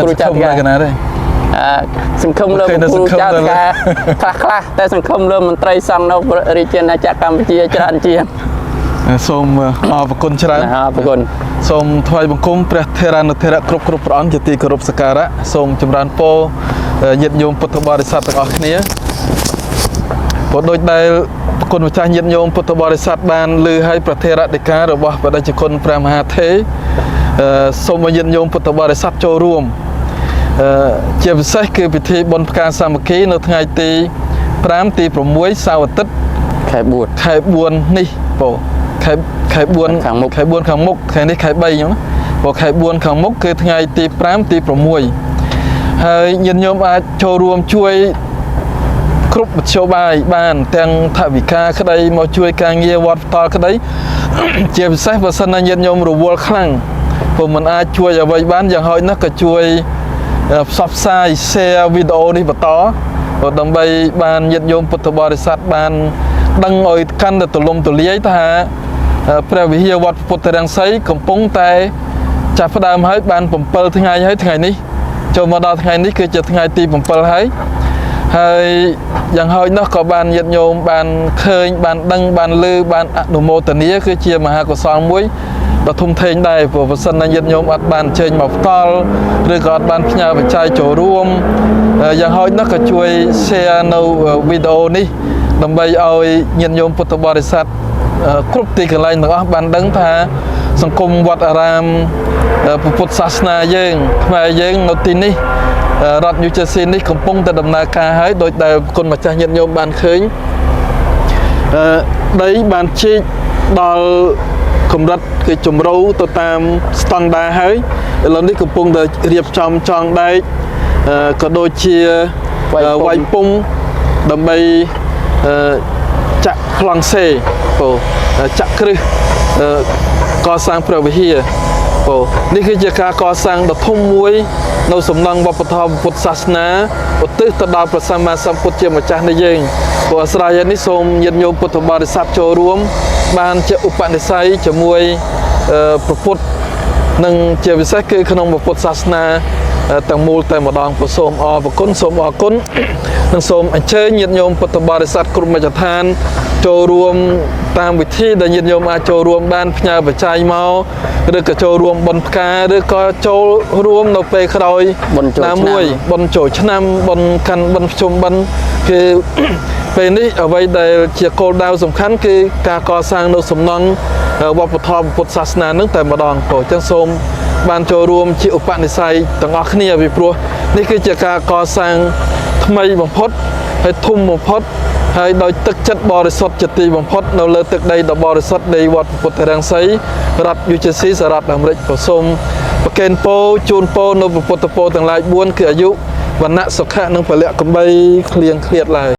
ครูจัดการกันนะได้สังคมเริ่มครูจัดการคลาแต่สังคมเริ่มมันไตรสังนกริเจนจากกัมพูชีจรันเจียนសូមអរគុណច្រើនអរគុណសូមថ្វាយបង្គំព្រះថេរានុថេរៈគ្រប់ព្រះអង្គជាទីគោរពសក្ការៈសូមចម្រើនពរញាតិញោមពុទ្ធបរិស័ទទាំងអស់គ្នាព្រោះដូចដែលគុណម្ចាស់ញាតិញោមពុទ្ធបរិស័ទបានលើឲ្យព្រះថេរដីការបស់បដិជគុណព្រះមហាថេរសូមឲ្យញាតិញោមពុទ្ធបរិស័ទចូលរួមជាពិសេសគឺពិធីបុណ្យផ្កាសាមគ្គីនៅថ្ងៃទី5ទី6សៅរ៍អាទិត្យខែ4នេះបងខែ4ខាងមុខថ្ងៃនេះខែ3អញ្ចឹងព្រោះខែ4ខាងមុខគឺថ្ងៃទី5ទី6ហើយញាតិញោមអាចចូលរួមជួយគ្រប់មធ្យោបាយបានទាំងថវិកាក្តីមកជួយការងារវត្តផ្ទាល់ក្តីជាពិសេសបើសិនណាញាតិញោមរវល់ខ្លាំងព្រោះមិនអាចជួយអ្វីបានយ៉ាងហោចណាស់ក៏ជួយផ្សព្វផ្សាយ share វីដេអូនេះបន្តដើម្បីបានញាតិញោមពុទ្ធបរិស័ទបានដឹងឲ្យកាន់តែទូលំទូលាយថាព្រះវិហារវត្តពុទ្ធរាំងសីកំពុងតែចាប់ផ្ដើមហើយបាន7ថ្ងៃហើយថ្ងៃនេះចូលមកដល់ថ្ងៃនេះគឺជាថ្ងៃទី7ហើយយ៉ាងហោចណាស់ក៏បានញាតិញោមបានឃើញបានដឹងបានឮបានអនុមោទនាគឺជាមហាកុសលមួយដ៏ធំធេងដែរព្រោះបើសិនណាញាតិញោមអត់បានចេញមកផ្ទាល់ឬក៏អត់បានផ្ញើបច្ច័យចូលរួមយ៉ាងហោចណាស់ក៏ជួយ share នៅវីដេអូនេះដើម្បីឲ្យញាតិញោមពុទ្ធបរិស័ទគ្រប់ទីកន្លែងទាំងអស់បានដឹងថាសង្គមវត្តអារាមពុទ្ធសាសនាយើងខ្មែរយើងនៅទីនេះរដ្ឋ New Jersey នេះកំពុងតែដំណើរការហើយដោយដែលគុណម្ចាស់ញាតិញោមបានឃើញដីបានជីកដល់កម្រិតគឺជំរៅទៅតាមស្តង់ដារហើយឥឡូវនេះកំពុងតែរៀបចំចងដែកក៏ដូចជាវាយពុំដើម្បីចាក់ប្លង់សេចាក់គ្រឹះកសាងព្រះវិហារនេះគឺជាការកសាងដ៏ធំមួយនៅសំណង់វប្បធម៌ពុទ្ធសាសនាឧទ្ទិសទៅដល់ព្រះសម្មាសម្ពុទ្ធជាម្ចាស់នៃយើងព្រោះអាស្រ័យនេះសូមញាតិញោមពុទ្ធបរិស័ទចូលរួមបានជាឧបនិស្ស័យជាមួយព្រះពុទ្ធនិងជាពិសេសគឺក្នុងពុទ្ធសាសនាទាំងមូលតែម្ដងសូមអរគុណនិងសូមអញ្ជើញញាតិញោមពុទ្ធបរិស័ទគ្រប់មជ្ឈដ្ឋានចូលរួមតាមវិធីដែលញាតិញោមអាចចូលរួមបានផ្ញើបច្ច័យមកឬក៏ចូលរួមបុណ្យផ្កាឬក៏ចូលរួមនៅពេលក្រោយណាមួយបុណ្យចូលឆ្នាំបុណ្យកាន់បុណ្យភ្ជុំបិណ្ឌគឺពេលនេះអ្វីដែលជាគោលដៅសំខាន់គឺការកសាងនៅសំណង់វប្បធម៌ពុទ្ធសាសនានឹងតែម្ដងអញ្ចឹងសូមបានចូលរួមជាឧបនិស្ស័យទាំងអស់គ្នាពីព្រោះនេះគឺជាការកសាងថ្មីបំផុតហើយធំបំផុតហើយដោយទឹកចិត្តបរិសុទ្ធជាទីបំផុតនៅលើទឹកដីដ៏បរិសុទ្ធនៃវត្តពុទ្ធរាំងសីរដ្ឋ New Jersey សហរដ្ឋអាមេរិកក៏សូមប្រគេនពរជូនពរនៅពុទ្ធពរទាំងឡាយ4គឺអាយុវណ្ណៈសុខៈនិងពលៈកំបីឃ្លៀងឃ្លាតឡើយ